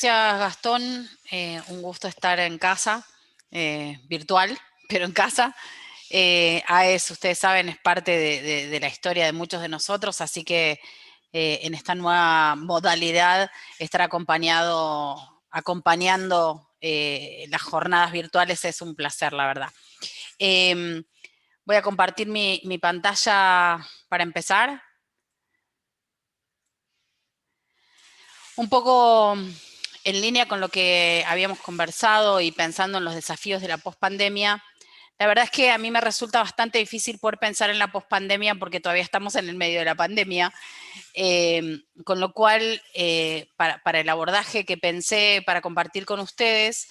Gracias, Gastón. Un gusto estar en casa, virtual, pero en casa. AES, ustedes saben, es parte de la historia de muchos de nosotros, así que en esta nueva modalidad, estar acompañando las jornadas virtuales es un placer, la verdad. Voy a compartir mi pantalla para empezar. Un poco en línea con lo que habíamos conversado y pensando en los desafíos de la pospandemia, la verdad es que a mí me resulta bastante difícil poder pensar en la pospandemia porque todavía estamos en el medio de la pandemia, con lo cual para el abordaje que pensé para compartir con ustedes,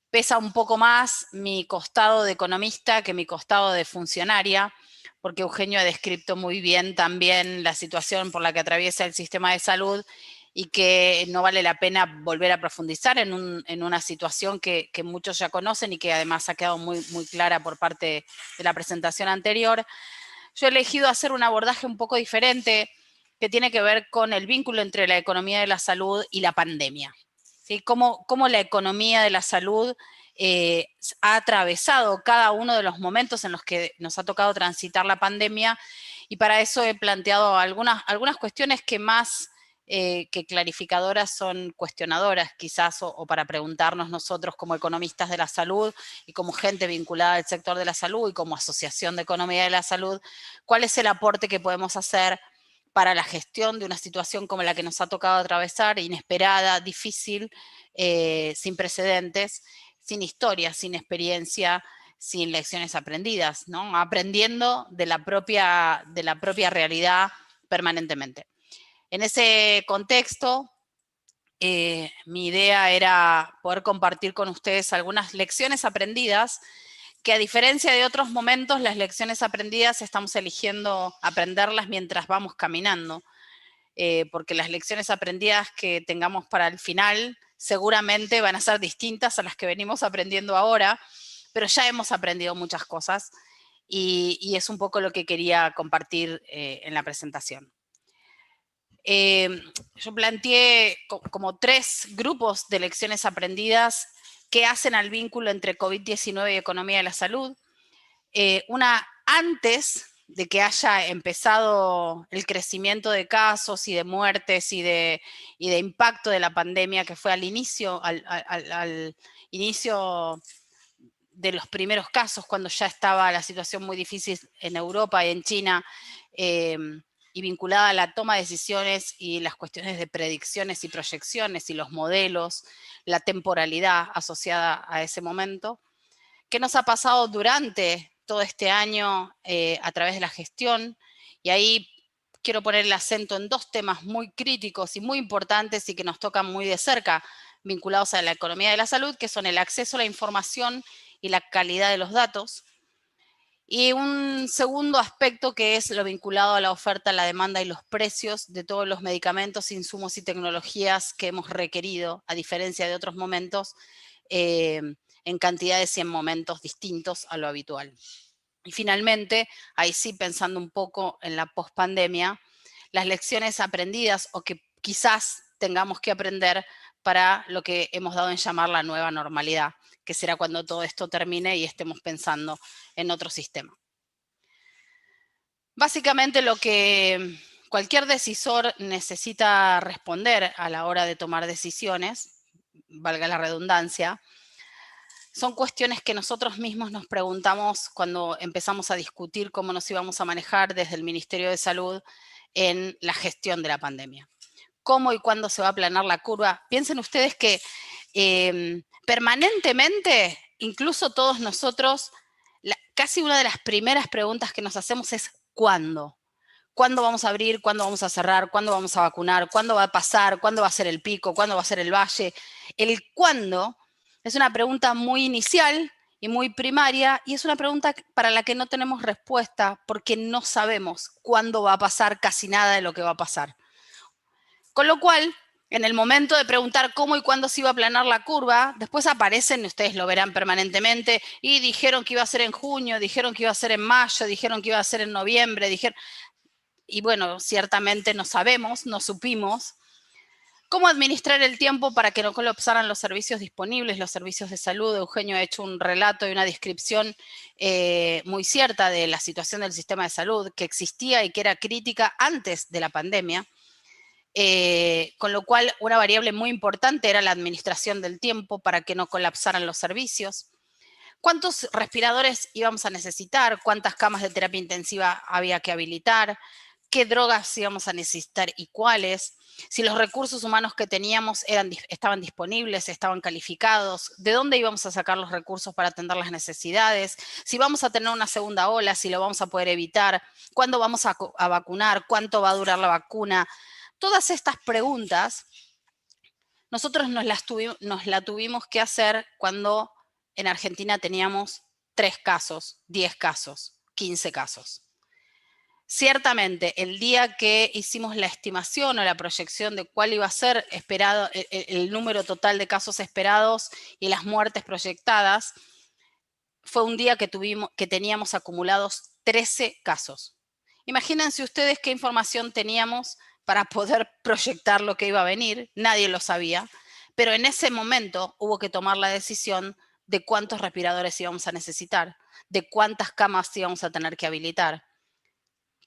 pesa un poco más mi costado de economista que mi costado de funcionaria, porque Eugenio ha descrito muy bien también la situación por la que atraviesa el sistema de salud y que no vale la pena volver a profundizar en una situación que muchos ya conocen y que además ha quedado muy clara por parte de la presentación anterior. Yo he elegido hacer un abordaje un poco diferente que tiene que ver con el vínculo entre la economía de la salud y la pandemia. ¿Sí? Cómo la economía de la salud ha atravesado cada uno de los momentos en los que nos ha tocado transitar la pandemia, y para eso he planteado algunas cuestiones que más que clarificadoras son cuestionadoras quizás, o para preguntarnos nosotros como economistas de la salud y como gente vinculada al sector de la salud y como asociación de economía de la salud, cuál es el aporte que podemos hacer para la gestión de una situación como la que nos ha tocado atravesar, inesperada, difícil, sin precedentes, sin historia, sin experiencia, sin lecciones aprendidas, ¿no? Aprendiendo de la propia realidad permanentemente. En ese contexto, mi idea era poder compartir con ustedes algunas lecciones aprendidas que, a diferencia de otros momentos, las lecciones aprendidas estamos eligiendo aprenderlas mientras vamos caminando, porque las lecciones aprendidas que tengamos para el final seguramente van a ser distintas a las que venimos aprendiendo ahora, pero ya hemos aprendido muchas cosas y es un poco lo que quería compartir en la presentación. Yo planteé como 3 grupos de lecciones aprendidas que hacen al vínculo entre COVID-19 y economía de la salud. Una antes de que haya empezado el crecimiento de casos y de muertes y de impacto de la pandemia, que fue al inicio de los primeros casos, cuando ya estaba la situación muy difícil en Europa y en China, y vinculada a la toma de decisiones y las cuestiones de predicciones y proyecciones y los modelos, la temporalidad asociada a ese momento. ¿Qué nos ha pasado durante todo este año a través de la gestión? Y ahí quiero poner el acento en 2 temas muy críticos y muy importantes y que nos tocan muy de cerca, vinculados a la economía de la salud, que son el acceso a la información y la calidad de los datos. Y un segundo aspecto que es lo vinculado a la oferta, la demanda y los precios de todos los medicamentos, insumos y tecnologías que hemos requerido, a diferencia de otros momentos, en cantidades y en momentos distintos a lo habitual. Y finalmente, ahí sí, pensando un poco en la pospandemia, las lecciones aprendidas o que quizás tengamos que aprender para lo que hemos dado en llamar la nueva normalidad, que será cuando todo esto termine y estemos pensando en otro sistema. Básicamente lo que cualquier decisor necesita responder a la hora de tomar decisiones, valga la redundancia, son cuestiones que nosotros mismos nos preguntamos cuando empezamos a discutir cómo nos íbamos a manejar desde el Ministerio de Salud en la gestión de la pandemia. ¿Cómo y cuándo se va a aplanar la curva? Piensen ustedes que permanentemente, incluso todos nosotros, casi una de las primeras preguntas que nos hacemos es ¿cuándo? ¿Cuándo vamos a abrir? ¿Cuándo vamos a cerrar? ¿Cuándo vamos a vacunar? ¿Cuándo va a pasar? ¿Cuándo va a ser el pico? ¿Cuándo va a ser el valle? El cuándo es una pregunta muy inicial y muy primaria, y es una pregunta para la que no tenemos respuesta porque no sabemos cuándo va a pasar casi nada de lo que va a pasar. Con lo cual, en el momento de preguntar cómo y cuándo se iba a aplanar la curva, después aparecen, ustedes lo verán permanentemente, y dijeron que iba a ser en junio, dijeron que iba a ser en mayo, dijeron que iba a ser en noviembre, y bueno, ciertamente no sabemos, no supimos, ¿Cómo administrar el tiempo para que no colapsaran los servicios disponibles, los servicios de salud? Eugenio ha hecho un relato y una descripción muy cierta de la situación del sistema de salud que existía y que era crítica antes de la pandemia. Con lo cual una variable muy importante era la administración del tiempo para que no colapsaran los servicios. ¿Cuántos respiradores íbamos a necesitar? ¿Cuántas camas de terapia intensiva había que habilitar? ¿Qué drogas íbamos a necesitar y cuáles? Si los recursos humanos que teníamos estaban disponibles, estaban calificados, ¿de dónde íbamos a sacar los recursos para atender las necesidades? Si vamos a tener una segunda ola, si lo vamos a poder evitar, ¿cuándo vamos a vacunar? ¿Cuánto va a durar la vacuna? Todas estas preguntas nosotros nos la tuvimos que hacer cuando en Argentina teníamos 3 casos, 10 casos, 15 casos. Ciertamente, el día que hicimos la estimación o la proyección de cuál iba a ser esperado, el número total de casos esperados y las muertes proyectadas, fue un día que teníamos acumulados 13 casos. Imagínense ustedes qué información teníamos para poder proyectar lo que iba a venir, nadie lo sabía, pero en ese momento hubo que tomar la decisión de cuántos respiradores íbamos a necesitar, de cuántas camas íbamos a tener que habilitar,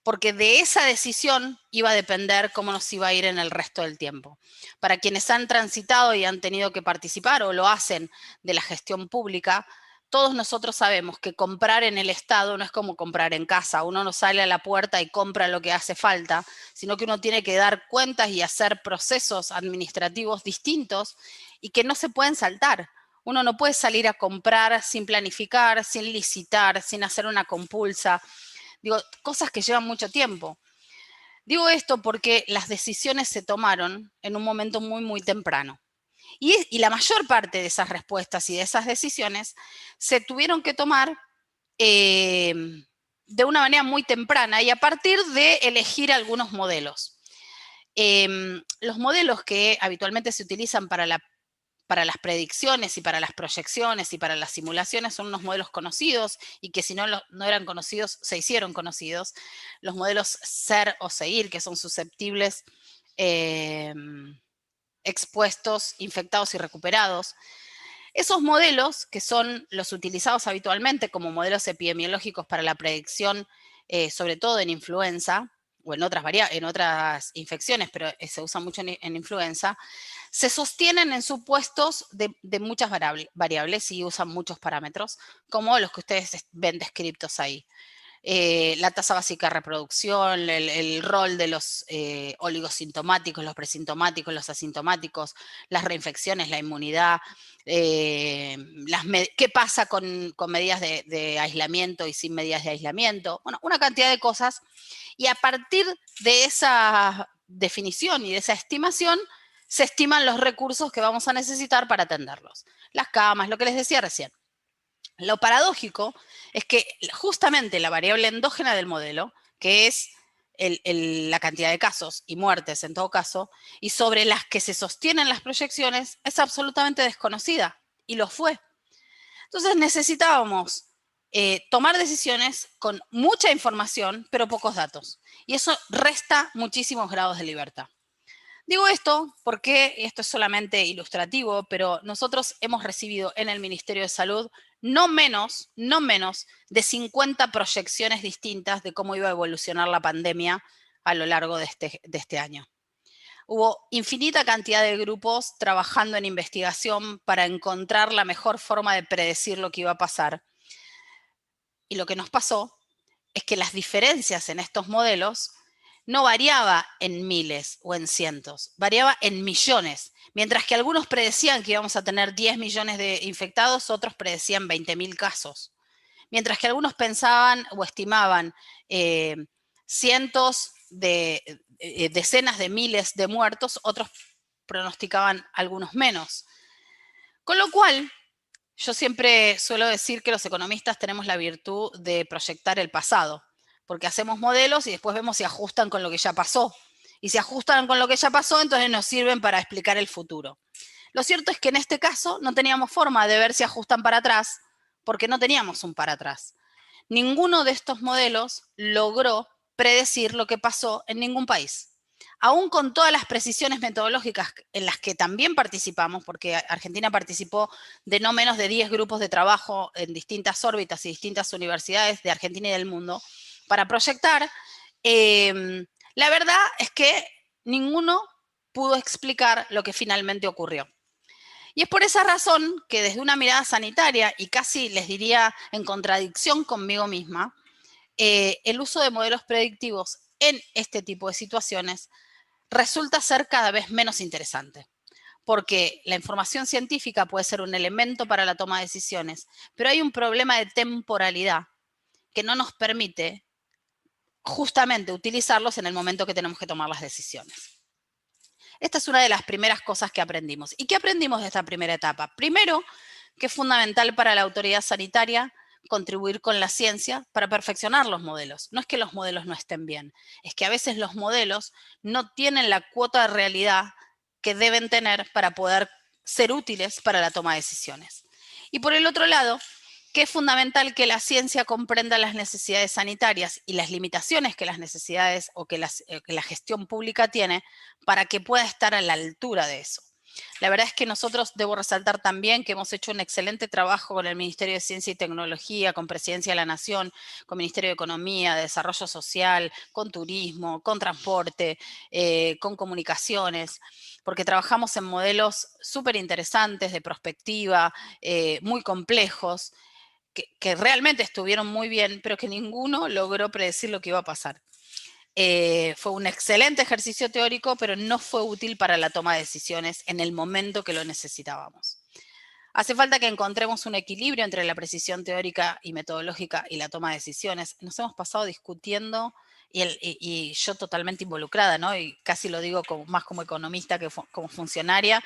porque de esa decisión iba a depender cómo nos iba a ir en el resto del tiempo. Para quienes han transitado y han tenido que participar o lo hacen de la gestión pública, todos nosotros sabemos que comprar en el Estado no es como comprar en casa. Uno no sale a la puerta y compra lo que hace falta, sino que uno tiene que dar cuentas y hacer procesos administrativos distintos y que no se pueden saltar. Uno no puede salir a comprar sin planificar, sin licitar, sin hacer una compulsa. Digo, cosas que llevan mucho tiempo. Digo esto porque las decisiones se tomaron en un momento muy, muy temprano. Y la mayor parte de esas respuestas y de esas decisiones se tuvieron que tomar de una manera muy temprana y a partir de elegir algunos modelos. Los modelos que habitualmente se utilizan para las predicciones y para las proyecciones y para las simulaciones son unos modelos conocidos y que si no eran conocidos, se hicieron conocidos. Los modelos SER o SEIR, que son susceptibles, expuestos, infectados y recuperados. Esos modelos, que son los utilizados habitualmente como modelos epidemiológicos para la predicción, sobre todo en influenza, o en otras infecciones, pero se usa mucho en influenza, se sostienen en supuestos de muchas variables y usan muchos parámetros, como los que ustedes ven descritos ahí. La tasa básica de reproducción, el rol de los oligosintomáticos, los presintomáticos, los asintomáticos, las reinfecciones, la inmunidad, qué pasa con medidas de aislamiento y sin medidas de aislamiento, bueno, una cantidad de cosas. Y a partir de esa definición y de esa estimación, se estiman los recursos que vamos a necesitar para atenderlos. Las camas, lo que les decía recién. Lo paradójico es que justamente la variable endógena del modelo, que es la cantidad de casos y muertes en todo caso, y sobre las que se sostienen las proyecciones, es absolutamente desconocida, y lo fue. Entonces necesitábamos tomar decisiones con mucha información, pero pocos datos. Y eso resta muchísimos grados de libertad. Digo esto porque esto es solamente ilustrativo, pero nosotros hemos recibido en el Ministerio de Salud no menos de 50 proyecciones distintas de cómo iba a evolucionar la pandemia a lo largo de este año. Hubo infinita cantidad de grupos trabajando en investigación para encontrar la mejor forma de predecir lo que iba a pasar. Y lo que nos pasó es que las diferencias en estos modelos no variaba en miles o en cientos, variaba en millones. Mientras que algunos predecían que íbamos a tener 10 millones de infectados, otros predecían 20.000 casos. Mientras que algunos pensaban o estimaban cientos de decenas de miles de muertos, otros pronosticaban algunos menos. Con lo cual, yo siempre suelo decir que los economistas tenemos la virtud de proyectar el pasado, porque hacemos modelos y después vemos si ajustan con lo que ya pasó. Y si ajustan con lo que ya pasó, entonces nos sirven para explicar el futuro. Lo cierto es que en este caso no teníamos forma de ver si ajustan para atrás, porque no teníamos un para atrás. Ninguno de estos modelos logró predecir lo que pasó en ningún país. aún con todas las precisiones metodológicas en las que también participamos, porque Argentina participó de no menos de 10 grupos de trabajo en distintas órbitas y distintas universidades de Argentina y del mundo, para proyectar, la verdad es que ninguno pudo explicar lo que finalmente ocurrió. Y es por esa razón que desde una mirada sanitaria, y casi les diría en contradicción conmigo misma, el uso de modelos predictivos en este tipo de situaciones resulta ser cada vez menos interesante. Porque la información científica puede ser un elemento para la toma de decisiones, pero hay un problema de temporalidad que no nos permite justamente utilizarlos en el momento que tenemos que tomar las decisiones. Esta es una de las primeras cosas que aprendimos. ¿Y qué aprendimos de esta primera etapa? Primero, que es fundamental para la autoridad sanitaria contribuir con la ciencia para perfeccionar los modelos. No es que los modelos no estén bien, es que a veces los modelos no tienen la cuota de realidad que deben tener para poder ser útiles para la toma de decisiones. Y por el otro lado, que es fundamental que la ciencia comprenda las necesidades sanitarias y las limitaciones que las necesidades o que la gestión pública tiene para que pueda estar a la altura de eso. La verdad es que nosotros, debo resaltar también que hemos hecho un excelente trabajo con el Ministerio de Ciencia y Tecnología, con Presidencia de la Nación, con Ministerio de Economía, de Desarrollo Social, con Turismo, con Transporte, con Comunicaciones, porque trabajamos en modelos súper interesantes de prospectiva, muy complejos, que realmente estuvieron muy bien, pero que ninguno logró predecir lo que iba a pasar. Fue un excelente ejercicio teórico, pero no fue útil para la toma de decisiones en el momento que lo necesitábamos. Hace falta que encontremos un equilibrio entre la precisión teórica y metodológica y la toma de decisiones. Nos hemos pasado discutiendo y yo totalmente involucrada, ¿no? Y casi lo digo más como economista que como funcionaria,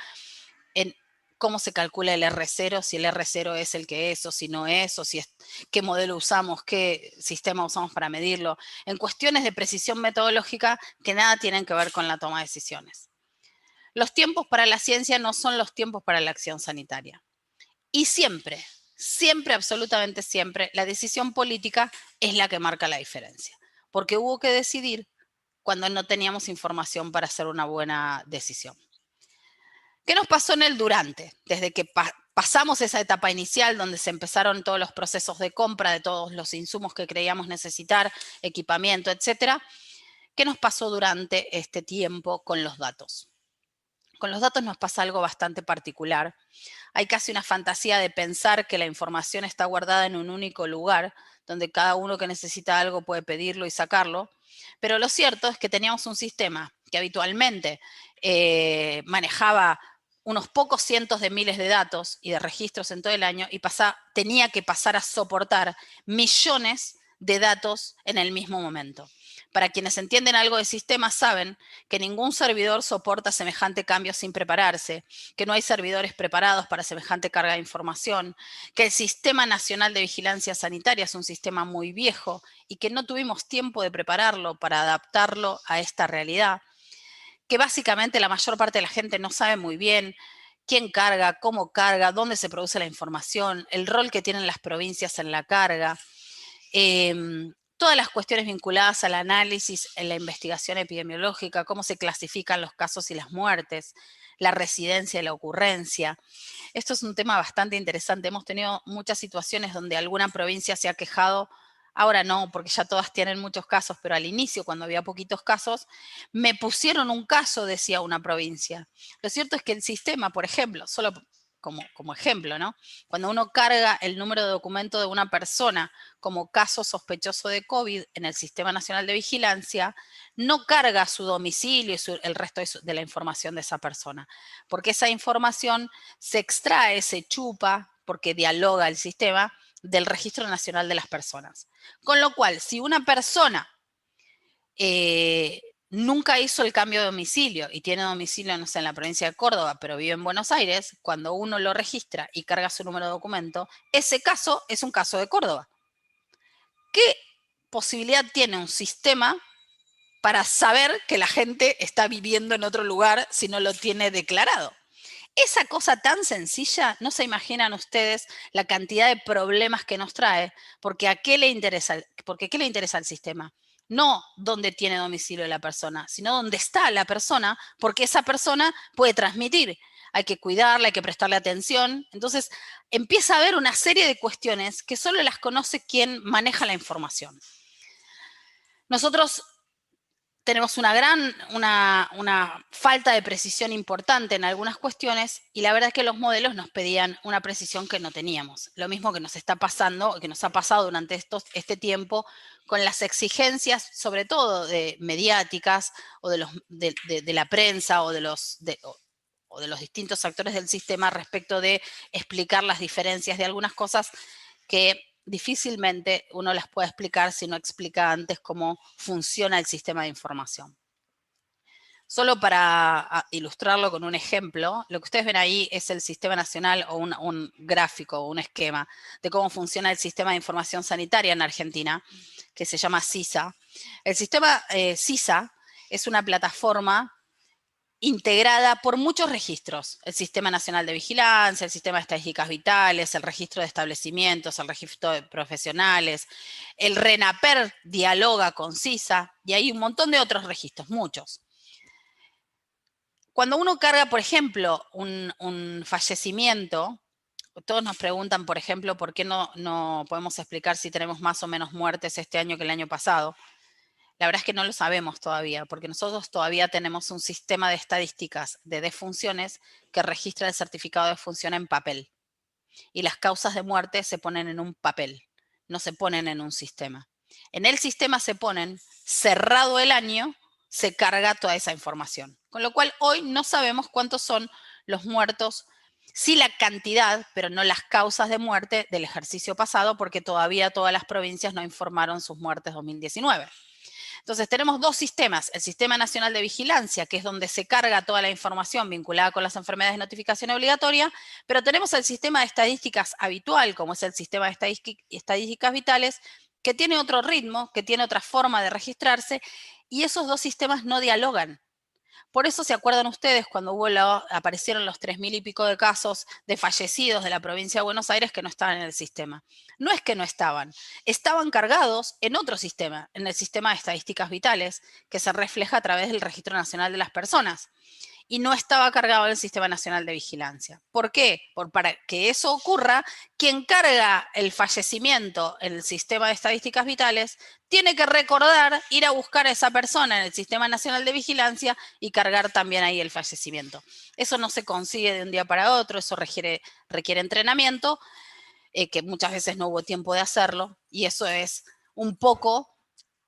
en cómo se calcula el R0, si el R0 es el que es o si no es, o si es, qué modelo usamos, qué sistema usamos para medirlo, en cuestiones de precisión metodológica que nada tienen que ver con la toma de decisiones. Los tiempos para la ciencia no son los tiempos para la acción sanitaria. Y siempre, siempre, absolutamente siempre, la decisión política es la que marca la diferencia. Porque hubo que decidir cuando no teníamos información para hacer una buena decisión. ¿Qué nos pasó en el durante? Desde que pasamos esa etapa inicial donde se empezaron todos los procesos de compra de todos los insumos que creíamos necesitar, equipamiento, etcétera. ¿Qué nos pasó durante este tiempo con los datos? Con los datos nos pasa algo bastante particular. Hay casi una fantasía de pensar que la información está guardada en un único lugar, donde cada uno que necesita algo puede pedirlo y sacarlo. Pero lo cierto es que teníamos un sistema que habitualmente manejaba unos pocos cientos de miles de datos y de registros en todo el año y tenía que pasar a soportar millones de datos en el mismo momento. Para quienes entienden algo de sistemas saben que ningún servidor soporta semejante cambio sin prepararse, que no hay servidores preparados para semejante carga de información, que el Sistema Nacional de Vigilancia Sanitaria es un sistema muy viejo y que no tuvimos tiempo de prepararlo para adaptarlo a esta realidad, que básicamente la mayor parte de la gente no sabe muy bien quién carga, cómo carga, dónde se produce la información, el rol que tienen las provincias en la carga, todas las cuestiones vinculadas al análisis en la investigación epidemiológica, cómo se clasifican los casos y las muertes, la residencia y la ocurrencia. Esto es un tema bastante interesante. Hemos tenido muchas situaciones donde alguna provincia se ha quejado. Ahora no, porque ya todas tienen muchos casos, pero al inicio, cuando había poquitos casos, me pusieron un caso, decía una provincia. Lo cierto es que el sistema, por ejemplo, solo como ejemplo, ¿no? Cuando uno carga el número de documento de una persona como caso sospechoso de COVID en el Sistema Nacional de Vigilancia, no carga su domicilio y el resto de la información de esa persona, porque esa información se extrae, se chupa, porque dialoga el sistema del Registro Nacional de las Personas. Con lo cual, si una persona nunca hizo el cambio de domicilio y tiene domicilio, no sé, en la provincia de Córdoba, pero vive en Buenos Aires, cuando uno lo registra y carga su número de documento, ese caso es un caso de Córdoba. ¿Qué posibilidad tiene un sistema para saber que la gente está viviendo en otro lugar si no lo tiene declarado? Esa cosa tan sencilla, no se imaginan ustedes la cantidad de problemas que nos trae, porque ¿qué le interesa al sistema? no dónde tiene domicilio la persona, sino dónde está la persona, porque esa persona puede transmitir. Hay que cuidarla, hay que prestarle atención. Entonces, empieza a haber una serie de cuestiones que solo las conoce quien maneja la información. Nosotros tenemos una falta de precisión importante en algunas cuestiones y la verdad es que los modelos nos pedían una precisión que no teníamos. Lo mismo que nos está pasando, que nos ha pasado durante este tiempo con las exigencias, sobre todo de mediáticas o de la prensa o de los distintos actores del sistema respecto de explicar las diferencias de algunas cosas que difícilmente uno las puede explicar si no explica antes cómo funciona el sistema de información. Solo para ilustrarlo con un ejemplo, lo que ustedes ven ahí es el Sistema Nacional o un gráfico o un esquema de cómo funciona el Sistema de Información Sanitaria en Argentina, que se llama SISA. El sistema SISA es una plataforma integrada por muchos registros, el Sistema Nacional de Vigilancia, el Sistema de Estadísticas Vitales, el Registro de Establecimientos, el Registro de Profesionales, el RENAPER dialoga con SISA y hay un montón de otros registros, muchos. Cuando uno carga, por ejemplo, un fallecimiento, todos nos preguntan, por ejemplo, por qué no podemos explicar si tenemos más o menos muertes este año que el año pasado. La verdad es que no lo sabemos todavía, porque nosotros todavía tenemos un sistema de estadísticas de defunciones que registra el certificado de defunción en papel. Y las causas de muerte se ponen en un papel, no se ponen en un sistema. En el sistema se ponen, cerrado el año, se carga toda esa información. Con lo cual hoy no sabemos cuántos son los muertos, sí la cantidad, pero no las causas de muerte del ejercicio pasado, porque todavía todas las provincias no informaron sus muertes 2019. Entonces tenemos dos sistemas, el Sistema Nacional de Vigilancia, que es donde se carga toda la información vinculada con las enfermedades de notificación obligatoria, pero tenemos el sistema de estadísticas habitual, como es el Sistema de Estadísticas Vitales, que tiene otro ritmo, que tiene otra forma de registrarse, y esos dos sistemas no dialogan. Por eso se acuerdan ustedes cuando aparecieron los 3.000 y pico de casos de fallecidos de la provincia de Buenos Aires que no estaban en el sistema. No es que no estaban cargados en otro sistema, en el sistema de estadísticas vitales, que se refleja a través del Registro Nacional de las Personas. Y no estaba cargado en el Sistema Nacional de Vigilancia. ¿Por qué? Para que eso ocurra, quien carga el fallecimiento en el Sistema de Estadísticas Vitales tiene que recordar ir a buscar a esa persona en el Sistema Nacional de Vigilancia y cargar también ahí el fallecimiento. Eso no se consigue de un día para otro, eso requiere entrenamiento, que muchas veces no hubo tiempo de hacerlo, y eso es un poco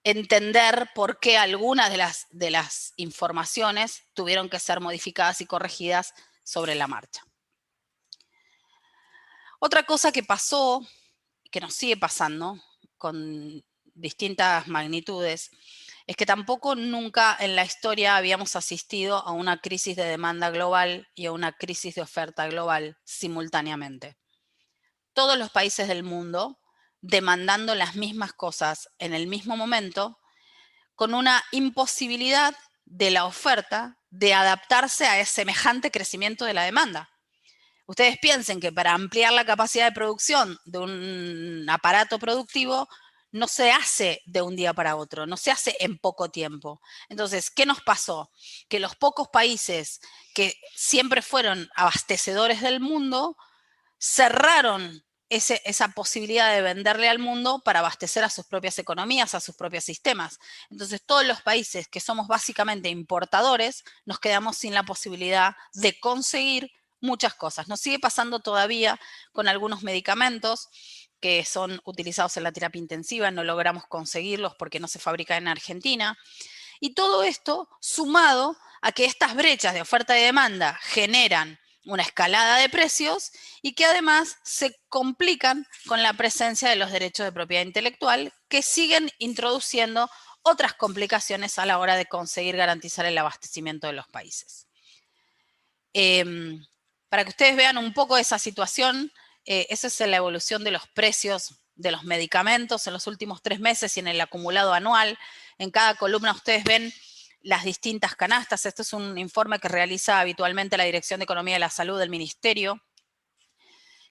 entender por qué algunas de las informaciones tuvieron que ser modificadas y corregidas sobre la marcha. Otra cosa que pasó, que nos sigue pasando con distintas magnitudes, es que tampoco nunca en la historia habíamos asistido a una crisis de demanda global y a una crisis de oferta global simultáneamente. Todos los países del mundo demandando las mismas cosas en el mismo momento, con una imposibilidad de la oferta de adaptarse a semejante crecimiento de la demanda. Ustedes piensen que para ampliar la capacidad de producción de un aparato productivo no se hace de un día para otro, no se hace en poco tiempo. Entonces, ¿qué nos pasó? Que los pocos países que siempre fueron abastecedores del mundo cerraron esa posibilidad de venderle al mundo para abastecer a sus propias economías, a sus propios sistemas. Entonces, todos los países que somos básicamente importadores, nos quedamos sin la posibilidad de conseguir muchas cosas. Nos sigue pasando todavía con algunos medicamentos que son utilizados en la terapia intensiva, no logramos conseguirlos porque no se fabrican en Argentina. Y todo esto sumado a que estas brechas de oferta y demanda generan una escalada de precios y que además se complican con la presencia de los derechos de propiedad intelectual que siguen introduciendo otras complicaciones a la hora de conseguir garantizar el abastecimiento de los países. Para que ustedes vean un poco esa situación, esa es la evolución de los precios de los medicamentos en los últimos 3 meses y en el acumulado anual. En cada columna ustedes ven las distintas canastas. Este es un informe que realiza habitualmente la Dirección de Economía de la Salud del Ministerio,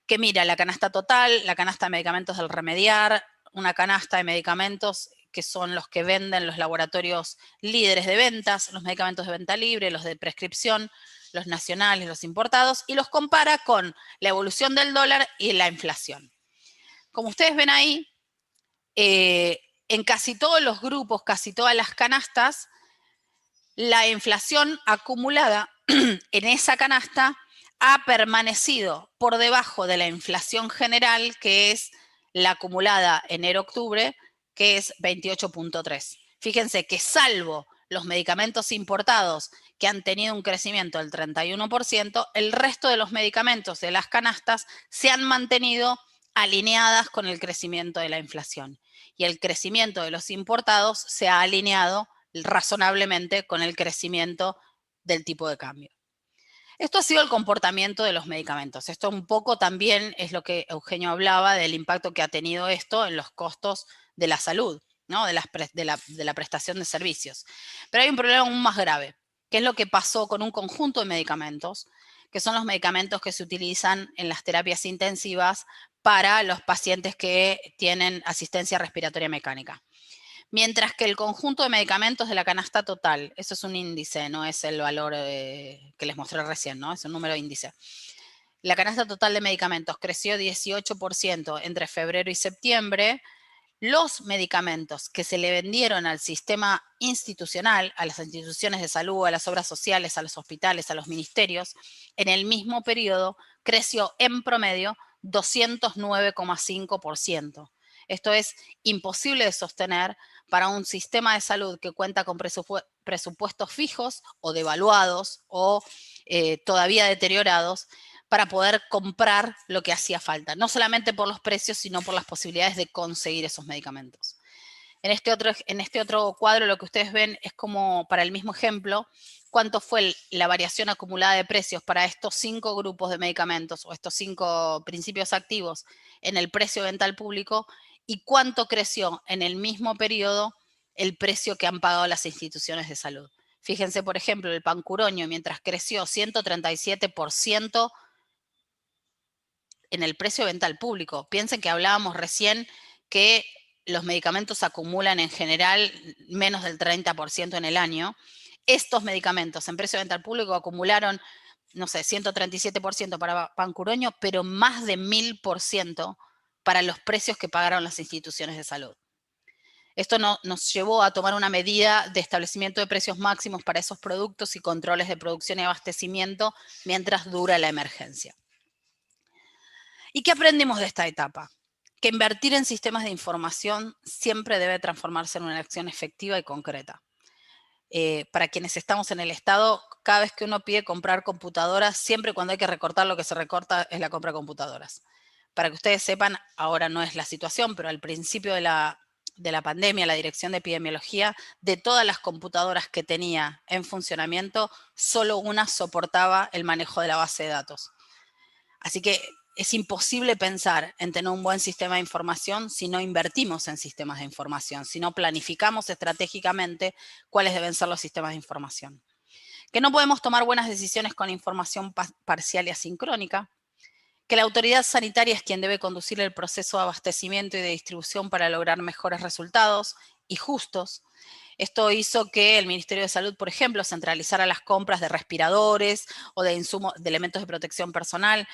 que mira la canasta total, la canasta de medicamentos del remediar, una canasta de medicamentos que son los que venden los laboratorios líderes de ventas, los medicamentos de venta libre, los de prescripción, los nacionales, los importados, y los compara con la evolución del dólar y la inflación. Como ustedes ven ahí, en casi todos los grupos, casi todas las canastas, la inflación acumulada en esa canasta ha permanecido por debajo de la inflación general, que es la acumulada enero-octubre, que es 28.3. Fíjense que salvo los medicamentos importados que han tenido un crecimiento del 31%, el resto de los medicamentos de las canastas se han mantenido alineadas con el crecimiento de la inflación. Y el crecimiento de los importados se ha alineado razonablemente con el crecimiento del tipo de cambio. Esto ha sido el comportamiento de los medicamentos. Esto un poco también es lo que Eugenio hablaba del impacto que ha tenido esto en los costos de la salud, ¿no? de la prestación de servicios. Pero hay un problema aún más grave, que es lo que pasó con un conjunto de medicamentos, que son los medicamentos que se utilizan en las terapias intensivas para los pacientes que tienen asistencia respiratoria mecánica. Mientras que el conjunto de medicamentos de la canasta total, eso es un índice, no es el valor que les mostré recién, ¿no? Es un número índice. La canasta total de medicamentos creció 18% entre febrero y septiembre. Los medicamentos que se le vendieron al sistema institucional, a las instituciones de salud, a las obras sociales, a los hospitales, a los ministerios, en el mismo periodo creció en promedio 209,5%. Esto es imposible de sostener para un sistema de salud que cuenta con presupuestos fijos o devaluados o todavía deteriorados para poder comprar lo que hacía falta, no solamente por los precios, sino por las posibilidades de conseguir esos medicamentos. En este otro cuadro lo que ustedes ven es como, para el mismo ejemplo, cuánto fue la variación acumulada de precios para estos 5 grupos de medicamentos o estos 5 principios activos en el precio de venta al público y cuánto creció en el mismo periodo el precio que han pagado las instituciones de salud. Fíjense, por ejemplo, el pancuroño, mientras creció 137% en el precio de venta al público. Piensen que hablábamos recién que los medicamentos acumulan en general menos del 30% en el año. Estos medicamentos en precio de venta al público acumularon, no sé, 137% para pancuroño, pero más de 1000% para los precios que pagaron las instituciones de salud. Esto nos llevó a tomar una medida de establecimiento de precios máximos para esos productos y controles de producción y abastecimiento mientras dura la emergencia. ¿Y qué aprendimos de esta etapa? Que invertir en sistemas de información siempre debe transformarse en una acción efectiva y concreta. Para quienes estamos en el Estado, cada vez que uno pide comprar computadoras, siempre cuando hay que recortar, lo que se recorta es la compra de computadoras. Para que ustedes sepan, ahora no es la situación, pero al principio de la pandemia, la Dirección de Epidemiología, de todas las computadoras que tenía en funcionamiento, solo una soportaba el manejo de la base de datos. Así que es imposible pensar en tener un buen sistema de información si no invertimos en sistemas de información, si no planificamos estratégicamente cuáles deben ser los sistemas de información. Que no podemos tomar buenas decisiones con información parcial y asincrónica, que la autoridad sanitaria es quien debe conducir el proceso de abastecimiento y de distribución para lograr mejores resultados y justos. Esto hizo que el Ministerio de Salud, por ejemplo, centralizara las compras de respiradores o de insumos, de elementos de protección personal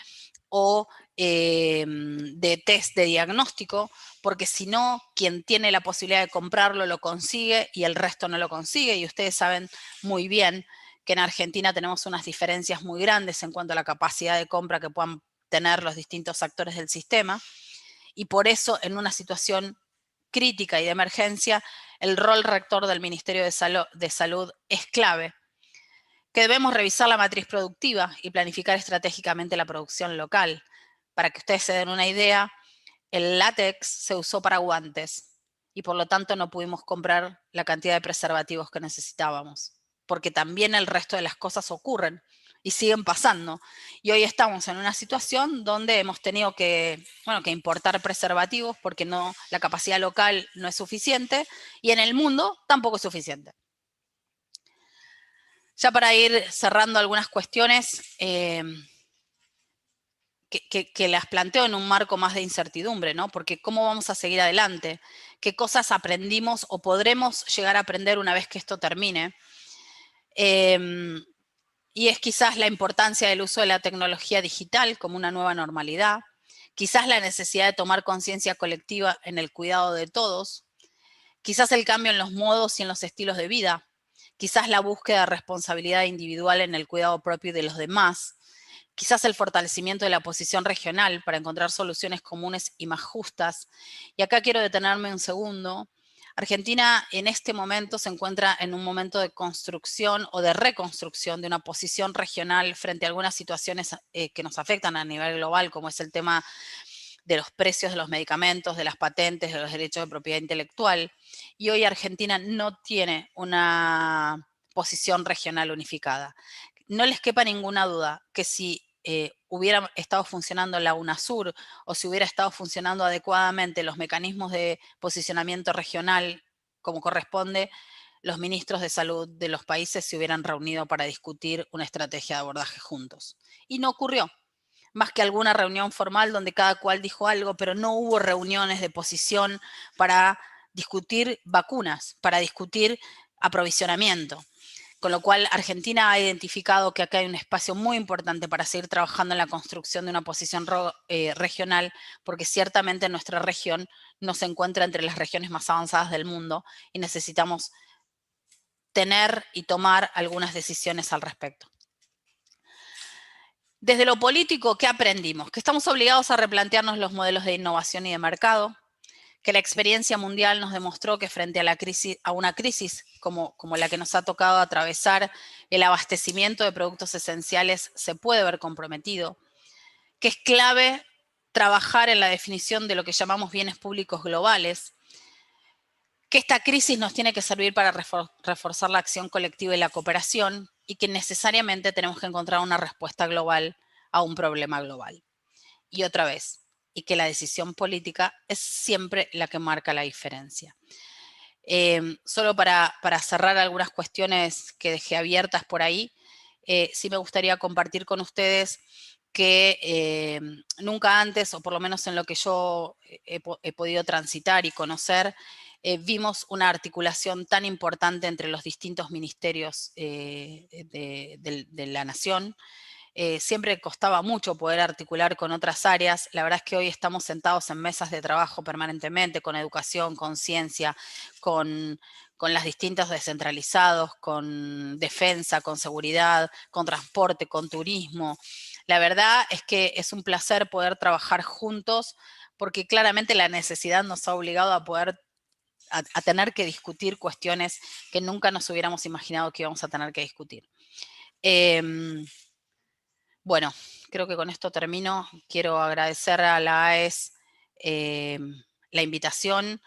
o de test de diagnóstico, porque si no, quien tiene la posibilidad de comprarlo lo consigue y el resto no lo consigue. Y ustedes saben muy bien que en Argentina tenemos unas diferencias muy grandes en cuanto a la capacidad de compra que puedan tener los distintos actores del sistema. Y por eso, en una situación crítica y de emergencia, el rol rector del Ministerio de Salud es clave, que debemos revisar la matriz productiva y planificar estratégicamente la producción local. Para que ustedes se den una idea, el látex se usó para guantes y por lo tanto no pudimos comprar la cantidad de preservativos que necesitábamos, porque también el resto de las cosas ocurren y siguen pasando. Y hoy estamos en una situación donde hemos tenido que importar preservativos porque la capacidad local no es suficiente y en el mundo tampoco es suficiente. Ya para ir cerrando algunas cuestiones, que las planteo en un marco más de incertidumbre, ¿no? Porque ¿cómo vamos a seguir adelante? ¿Qué cosas aprendimos o podremos llegar a aprender una vez que esto termine? Y es quizás la importancia del uso de la tecnología digital como una nueva normalidad, quizás la necesidad de tomar conciencia colectiva en el cuidado de todos, quizás el cambio en los modos y en los estilos de vida, quizás la búsqueda de responsabilidad individual en el cuidado propio y de los demás, quizás el fortalecimiento de la posición regional para encontrar soluciones comunes y más justas. Y acá quiero detenerme un segundo. Argentina en este momento se encuentra en un momento de construcción o de reconstrucción de una posición regional frente a algunas situaciones que nos afectan a nivel global, como es el tema de los precios de los medicamentos, de las patentes, de los derechos de propiedad intelectual. Y hoy Argentina no tiene una posición regional unificada. No les quepa ninguna duda que si hubiera estado funcionando la UNASUR o si hubiera estado funcionando adecuadamente los mecanismos de posicionamiento regional como corresponde, los ministros de salud de los países se hubieran reunido para discutir una estrategia de abordaje juntos. Y no ocurrió, más que alguna reunión formal donde cada cual dijo algo, pero no hubo reuniones de posición para discutir vacunas, para discutir aprovisionamiento. Con lo cual, Argentina ha identificado que acá hay un espacio muy importante para seguir trabajando en la construcción de una posición regional, porque ciertamente nuestra región no se encuentra entre las regiones más avanzadas del mundo y necesitamos tener y tomar algunas decisiones al respecto. Desde lo político, ¿qué aprendimos? Que estamos obligados a replantearnos los modelos de innovación y de mercado, que la experiencia mundial nos demostró que frente a, una crisis como la que nos ha tocado atravesar, el abastecimiento de productos esenciales se puede ver comprometido, que es clave trabajar en la definición de lo que llamamos bienes públicos globales, que esta crisis nos tiene que servir para reforzar la acción colectiva y la cooperación y que necesariamente tenemos que encontrar una respuesta global a un problema global. Y otra vez, y que la decisión política es siempre la que marca la diferencia. Solo para cerrar algunas cuestiones que dejé abiertas por ahí, sí me gustaría compartir con ustedes que nunca antes, o por lo menos en lo que yo he podido transitar y conocer, vimos una articulación tan importante entre los distintos ministerios de la nación. Siempre costaba mucho poder articular con otras áreas. La verdad es que hoy estamos sentados en mesas de trabajo permanentemente con educación, con ciencia, con las distintas descentralizados, con defensa, con seguridad, con transporte, con turismo. La verdad es que es un placer poder trabajar juntos porque claramente la necesidad nos ha obligado a poder a tener que discutir cuestiones que nunca nos hubiéramos imaginado que íbamos a tener que discutir. Bueno, creo que con esto termino. Quiero agradecer a la AES la invitación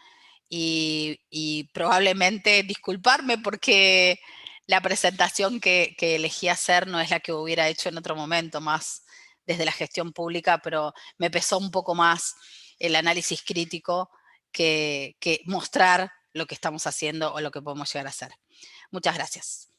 y probablemente disculparme porque la presentación que elegí hacer no es la que hubiera hecho en otro momento, más desde la gestión pública, pero me pesó un poco más el análisis crítico que mostrar lo que estamos haciendo o lo que podemos llegar a hacer. Muchas gracias.